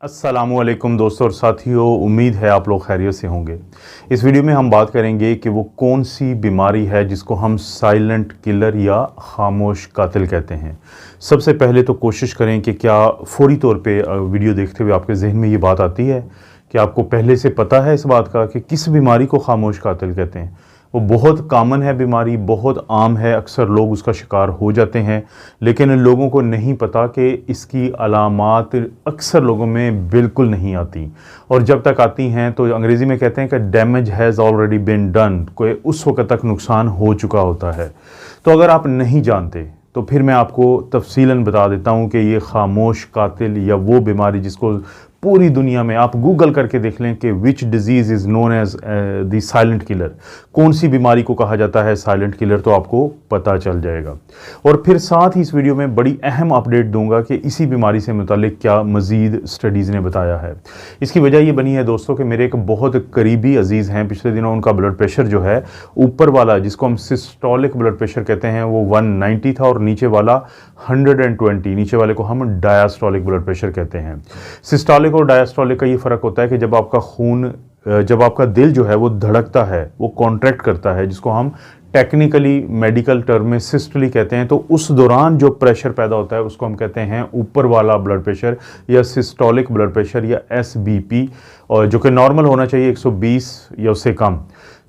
अस्सलामुअलैकुम दोस्तों और साथियों, उम्मीद है आप लोग खैरियत से होंगे। इस वीडियो में हम बात करेंगे कि वो कौन सी बीमारी है जिसको हम साइलेंट किलर या खामोश कातिल कहते हैं। सबसे पहले तो कोशिश करें कि क्या फौरी तौर पे वीडियो देखते हुए आपके जहन में ये बात आती है कि आपको पहले से पता है इस बात का कि किस बीमारी को खामोश कातिल कहते हैं। वो बहुत कॉमन है, बीमारी बहुत आम है, अक्सर लोग उसका शिकार हो जाते हैं, लेकिन लोगों को नहीं पता कि इसकी अलामात अक्सर लोगों में बिल्कुल नहीं आती, और जब तक आती हैं तो अंग्रेज़ी में कहते हैं कि damage has already been done, कोई उस वक्त तक नुकसान हो चुका होता है। तो अगर आप नहीं जानते तो फिर मैं आपको तफसीलन बता देता हूँ कि ये खामोश कातिल या वो बीमारी जिसको पूरी दुनिया में आप गूगल करके देख लें कि which disease is known as the silent killer, कौन सी बीमारी को कहा जाता है साइलेंट किलर, तो आपको पता चल जाएगा। और फिर साथ ही इस वीडियो में बड़ी अहम अपडेट दूंगा कि इसी बीमारी से मुतालिक क्या मज़ीद स्टडीज़ ने बताया है। इसकी वजह ये बनी है दोस्तों कि मेरे एक बहुत करीबी अजीज़ हैं, पिछले दिनों उनका ब्लड प्रेशर जो है ऊपर वाला जिसको हम सिस्टोलिक ब्लड प्रेशर कहते हैं वो 190 था, और नीचे वाला 120, नीचे वाले को हम डायस्टोलिक ब्लड प्रेशर कहते हैं। सिस्टोलिक और डायस्टोलिक का ये फ़र्क होता है कि जब आपका खून, जब आपका दिल जो है वो धड़कता है, वो कॉन्ट्रैक्ट करता है, जिसको हम टेक्निकली मेडिकल टर्म में सिस्टोली कहते हैं, तो उस दौरान जो प्रेशर पैदा होता है उसको हम कहते हैं ऊपर वाला ब्लड प्रेशर या सिस्टोलिक ब्लड प्रेशर या SBP, और जो कि नॉर्मल होना चाहिए 120 या उससे कम।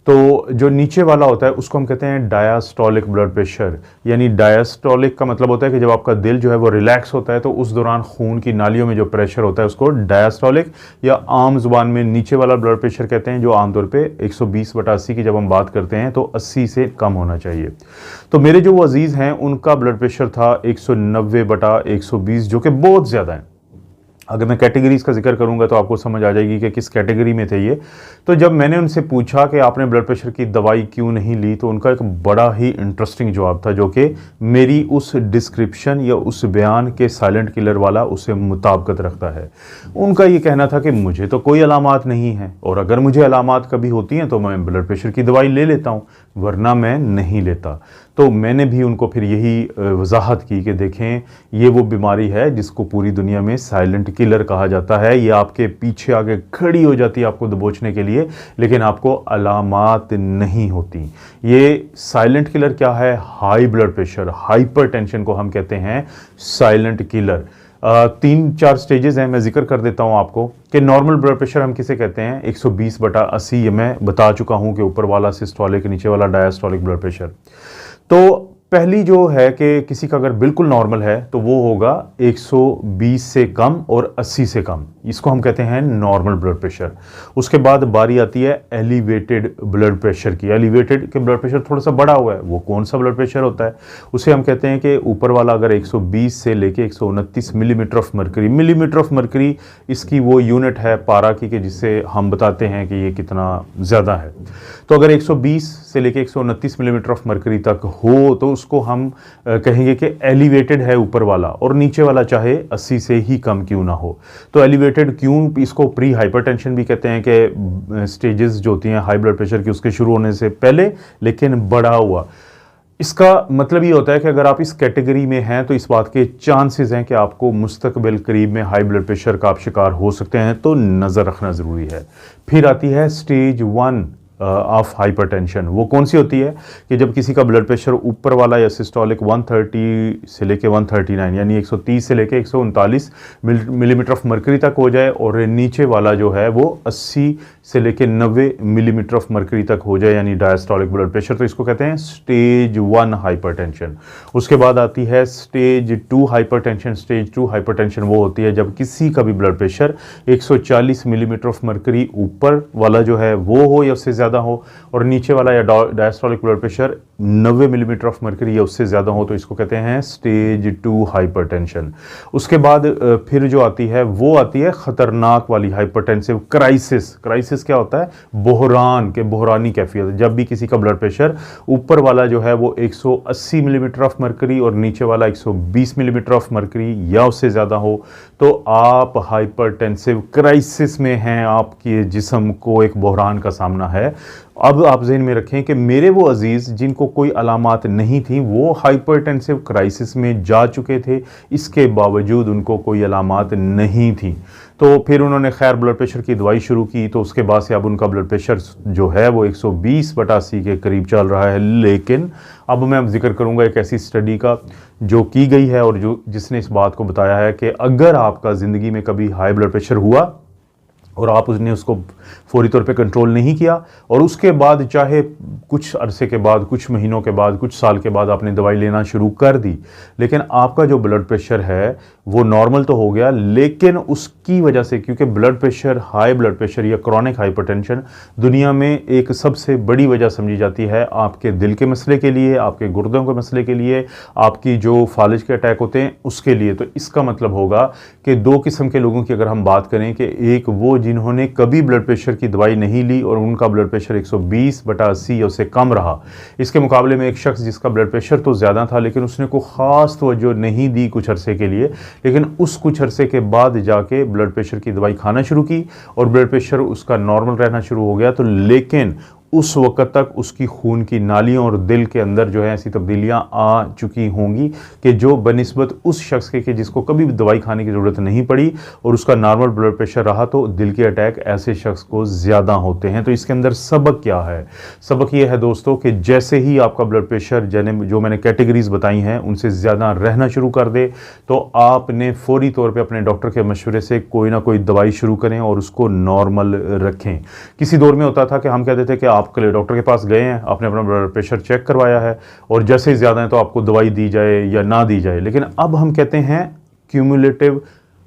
तो जो नीचे वाला होता है उसको हम कहते हैं डायस्टोलिक ब्लड प्रेशर। यानी डायस्टोलिक का मतलब होता है कि जब आपका दिल जो है वो रिलैक्स होता है तो उस दौरान खून की नालियों में जो प्रेशर होता है उसको डायस्टोलिक या आम जुबान में नीचे वाला ब्लड प्रेशर कहते हैं, जो आमतौर पे 120/80 की जब हम बात करते हैं तो 80 से कम होना चाहिए। तो मेरे जो वो अजीज़ हैं उनका ब्लड प्रेशर था 190/120, जो कि बहुत ज़्यादा है। अगर मैं कैटेगरीज़ का जिक्र करूंगा तो आपको समझ आ जाएगी कि किस कैटेगरी में थे ये। तो जब मैंने उनसे पूछा कि आपने ब्लड प्रेशर की दवाई क्यों नहीं ली, तो उनका एक बड़ा ही इंटरेस्टिंग जवाब था, जो कि मेरी उस डिस्क्रिप्शन या उस बयान के साइलेंट किलर वाला उससे मुताबिकत रखता है। उनका ये कहना था कि मुझे तो कोई अलामात नहीं है, और अगर मुझे अलामात कभी होती हैं तो मैं ब्लड प्रेशर की दवाई ले लेता हूँ, वरना मैं नहीं लेता। तो मैंने भी उनको फिर यही वजाहत की कि देखें, ये वो बीमारी है जिसको पूरी दुनिया में साइलेंट किलर कहा जाता है। ये आपके पीछे आके खड़ी हो जाती है आपको दबोचने के लिए, लेकिन आपको अलामात नहीं होती। ये साइलेंट किलर क्या है? हाई ब्लड प्रेशर, हाइपरटेंशन को हम कहते हैं साइलेंट किलर। 3-4 स्टेजेस हैं, मैं जिक्र कर देता हूं आपको कि नॉर्मल ब्लड प्रेशर हम किसे कहते हैं, 120/80, ये मैं बता चुका हूं कि ऊपर वाला सिस्टोलिक, नीचे वाला डायस्टोलिक ब्लड प्रेशर। तो पहली जो है कि किसी का अगर बिल्कुल नॉर्मल है तो वो होगा 120 से कम और 80 से कम, इसको हम कहते हैं नॉर्मल ब्लड प्रेशर। उसके बाद बारी आती है एलिवेटेड ब्लड प्रेशर की। एलिवेटेड के ब्लड प्रेशर थोड़ा सा बढ़ा हुआ है, वो कौन सा ब्लड प्रेशर होता है? उसे हम कहते हैं कि ऊपर वाला अगर 120 से लेके 129 millimetre of mercury, millimetre of mercury इसकी वो यूनिट है पारा की, कि जिससे हम बताते हैं कि ये कितना ज़्यादा है। तो अगर 120 से लेके 129 मिलीमीटर ऑफ मरकरी तक हो तो उसको हम कहेंगे कि एलिवेटेड है ऊपर वाला, और नीचे वाला चाहे 80 से ही कम क्यों ना हो। तो एलिवेटेड क्यों, इसको प्री हाइपरटेंशन भी कहते हैं कि स्टेजेस जो होती हैं हाई ब्लड प्रेशर की उसके शुरू होने से पहले लेकिन बढ़ा हुआ। इसका मतलब ये होता है कि अगर आप इस कैटेगरी में हैं तो इस बात के चांसेस हैं कि आपको मुस्तकबिल करीब में हाई ब्लड प्रेशर का आप शिकार हो सकते हैं, तो नज़र रखना ज़रूरी है। फिर आती है स्टेज 1 ऑफ हाइपरटेंशन। वो कौन सी होती है कि जब किसी का ब्लड प्रेशर ऊपर वाला या सिस्टोलिक 130 से लेके 139 यानी 130 से लेके 139 मिलीमीटर ऑफ मरकरी तक हो जाए, और नीचे वाला जो है वो 80 से लेके 90 मिलीमीटर ऑफ मरकरी तक हो जाए, यानी डायस्टोलिक ब्लड प्रेशर, तो इसको कहते हैं स्टेज 1 हाइपरटेंशन। उसके बाद आती है स्टेज 2 हाइपरटेंशन। स्टेज 2 हाइपरटेंशन वो होती है जब किसी का भी blood pressure 140 millimetre of mercury ऊपर वाला जो है वो हो या उससे ज़्यादा हो, और नीचे वाला या diastolic blood pressure 90 millimetre of mercury या उससे ज़्यादा हो, तो इसको कहते हैं स्टेज 2 हाइपरटेंशन। उसके बाद फिर जो आती है वो आती है ख़तरनाक वाली हाइपरटेंसिव क्राइसिस। क्राइसिस क्या होता है? बहरान के, बहरानी कैफियत। जब भी किसी का ब्लड प्रेशर ऊपर वाला जो है वो 180 मिलीमीटर ऑफ मरकरी और नीचे वाला 120 मिलीमीटर ऑफ मरकरी या उससे ज़्यादा हो, तो आप हाइपरटेंसिव क्राइसिस में हैं, आपके जिस्म को एक बहरान का सामना है। अब आप ज़हन में रखें कि मेरे वो अजीज़ जिनको कोई अलामात नहीं थी वो हाइपरटेंसिव क्राइसिस में जा चुके थे, इसके बावजूद उनको कोई अलामात नहीं थी। तो फिर उन्होंने खैर ब्लड प्रेशर की दवाई शुरू की, तो उसके बाद से अब उनका ब्लड प्रेशर जो है वो 120/80 के करीब चल रहा है। लेकिन अब मैं जिक्र करूंगा एक ऐसी स्टडी का जो की गई है और जिसने इस बात को बताया है कि अगर आपका ज़िंदगी में कभी हाई ब्लड प्रेशर हुआ और आप उसने उसको फौरी तौर पे कंट्रोल नहीं किया और उसके बाद चाहे कुछ अरसे के बाद, कुछ महीनों के बाद, कुछ साल के बाद आपने दवाई लेना शुरू कर दी, लेकिन आपका जो ब्लड प्रेशर है वो नॉर्मल तो हो गया, लेकिन उसकी वजह से, क्योंकि blood pressure, high blood pressure या क्रॉनिक हाइपरटेंशन दुनिया में एक सबसे बड़ी वजह समझी जाती है आपके दिल के मसले के लिए, आपके गुर्दों के मसले के लिए, आपकी जो फालिज के अटैक होते हैं उसके लिए। तो इसका मतलब होगा कि दो किस्म के लोगों की अगर हम बात करें कि एक वो जिन्होंने कभी ब्लड प्रेशर की दवाई नहीं ली और उनका ब्लड प्रेशर 120/80 या उससे कम रहा, इसके मुकाबले में एक शख्स जिसका ब्लड प्रेशर तो ज़्यादा था लेकिन उसने कोई ख़ास तवज्जो नहीं दी कुछ अरसे के लिए, लेकिन उस कुछ अरसे के बाद जाके ब्लड प्रेशर की दवाई खाना शुरू की और ब्लड प्रेशर उसका नॉर्मल रहना शुरू हो गया। तो लेकिन उस वक्त तक उसकी खून की नालियों और दिल के अंदर जो है ऐसी तब्दीलियां आ चुकी होंगी कि जो बनिस्बत उस शख्स के कि जिसको कभी भी दवाई खाने की ज़रूरत नहीं पड़ी और उसका नॉर्मल ब्लड प्रेशर रहा, तो दिल के अटैक ऐसे शख्स को ज़्यादा होते हैं। तो इसके अंदर सबक क्या है? सबक ये है दोस्तों कि जैसे ही आपका ब्लड प्रेशर जो मैंने कैटेगरीज बताई हैं उनसे ज़्यादा रहना शुरू कर दे, तो आपने फौरी तौर पर अपने डॉक्टर के मशवरे से कोई ना कोई दवाई शुरू करें और उसको नॉर्मल रखें। किसी दौर में होता था कि हम कहते थे कि आप डॉक्टर के पास गए हैं, आपने अपना ब्लड प्रेशर चेक करवाया है और जैसे ही ज़्यादा है तो आपको दवाई दी जाए या ना दी जाए, लेकिन अब हम कहते हैं क्यूमुलेटिव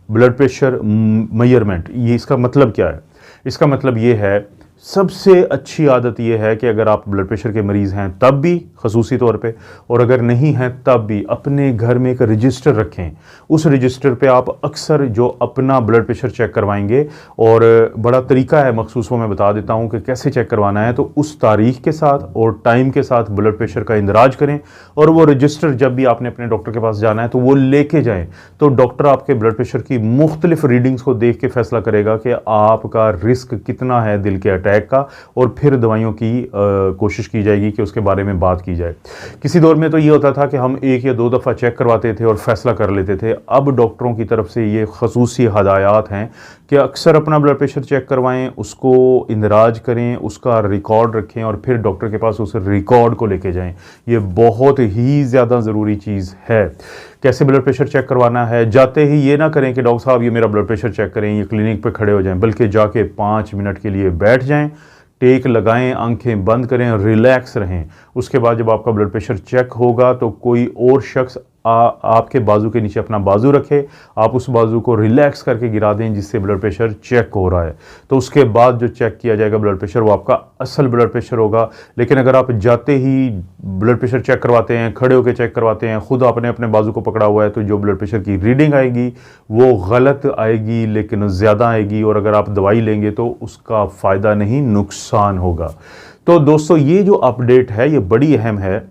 ब्लड प्रेशर मेजरमेंट। ये इसका मतलब क्या है? इसका मतलब ये है, सबसे अच्छी आदत यह है कि अगर आप ब्लड प्रेशर के मरीज़ हैं तब भी खसूसी तौर पे, और अगर नहीं हैं तब भी, अपने घर में एक रजिस्टर रखें। उस रजिस्टर पे आप अक्सर जो अपना ब्लड प्रेशर चेक करवाएंगे, और बड़ा तरीका है मखसूस, वो मैं बता देता हूँ कि कैसे चेक करवाना है। तो उस तारीख के साथ और टाइम के साथ ब्लड प्रेशर का इंदराज करें और वो रजिस्टर जब भी आपने अपने डॉक्टर के पास जाना है तो वो लेके जाएँ। तो डॉक्टर आपके ब्लड प्रेशर की मुख्तलिफ रीडिंग्स को देख के फैसला करेगा कि आपका रिस्क कितना है दिल के अटैक का, और फिर दवाइयों की कोशिश की जाएगी कि उसके बारे में बात की जाए। किसी दौर में तो ये होता था कि हम 1 या 2 दफ़ा चेक करवाते थे और फैसला कर लेते थे। अब डॉक्टरों की तरफ से ये खसूसी हदायत हैं कि अक्सर अपना ब्लड प्रेशर चेक करवाएं, उसको इंदराज करें, उसका रिकॉर्ड रखें और फिर डॉक्टर के पास उस रिकॉर्ड को लेके जाएं। ये बहुत ही ज़्यादा ज़रूरी चीज़ है। कैसे ब्लड प्रेशर चेक करवाना है? जाते ही ये ना करें कि डॉक्टर साहब ये मेरा ब्लड प्रेशर चेक करें, ये क्लिनिक पे खड़े हो जाएं, बल्कि जाके 5 मिनट के लिए बैठ जाएं, टेक लगाएं, आंखें बंद करें, रिलैक्स रहें। उसके बाद जब आपका ब्लड प्रेशर चेक होगा तो कोई और शख्स आपके बाजू के नीचे अपना बाजू रखे, आप उस बाजू को रिलैक्स करके गिरा दें जिससे ब्लड प्रेशर चेक हो रहा है। तो उसके बाद जो चेक किया जाएगा ब्लड प्रेशर, वो आपका असल ब्लड प्रेशर होगा। लेकिन अगर आप जाते ही ब्लड प्रेशर चेक करवाते हैं, खड़े होकर चेक करवाते हैं, खुद आपने अपने बाजू को पकड़ा हुआ है, तो जो ब्लड प्रेशर की रीडिंग आएगी वो गलत आएगी, लेकिन ज़्यादा आएगी, और अगर आप दवाई लेंगे तो उसका फ़ायदा नहीं, नुकसान होगा। तो दोस्तों, ये जो अपडेट है ये बड़ी अहम है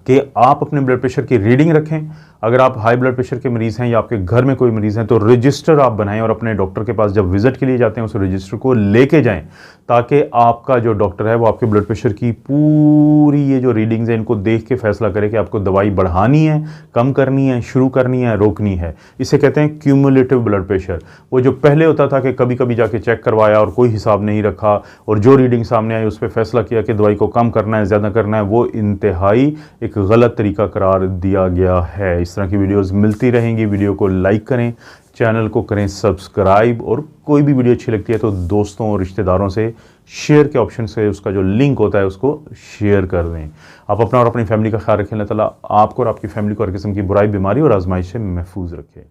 कि आप अपने ब्लड प्रेशर की रीडिंग रखें। अगर आप हाई ब्लड प्रेशर के मरीज़ हैं या आपके घर में कोई मरीज़ हैं तो रजिस्टर आप बनाएं और अपने डॉक्टर के पास जब विज़िट के लिए जाते हैं उस रजिस्टर को लेके जाएं, ताकि आपका जो डॉक्टर है वो आपके ब्लड प्रेशर की पूरी ये जो रीडिंग्स हैं इनको देख के फैसला करे कि आपको दवाई बढ़ानी है, कम करनी है, शुरू करनी है, रोकनी है। इसे कहते हैं क्यूमुलेटिव ब्लड प्रेशर। वो जो पहले होता था कि कभी कभी जाके चेक करवाया और कोई हिसाब नहीं रखा और जो रीडिंग सामने आई उस पर फैसला किया कि दवाई को कम करना है, ज़्यादा करना है, वो इंतहाई एक गलत तरीका करार दिया गया है। इस तरह की वीडियोस मिलती रहेंगी। वीडियो को लाइक करें, चैनल को करें सब्सक्राइब, और कोई भी वीडियो अच्छी लगती है तो दोस्तों और रिश्तेदारों से शेयर के ऑप्शन से उसका जो लिंक होता है उसको शेयर कर दें। आप अपना और अपनी फैमिली का ख्याल रखें। अल्लाह ताला आपको और आपकी फैमिली को हर किस्म की बुराई, बीमारी और आजमाइश से महफूज रखें।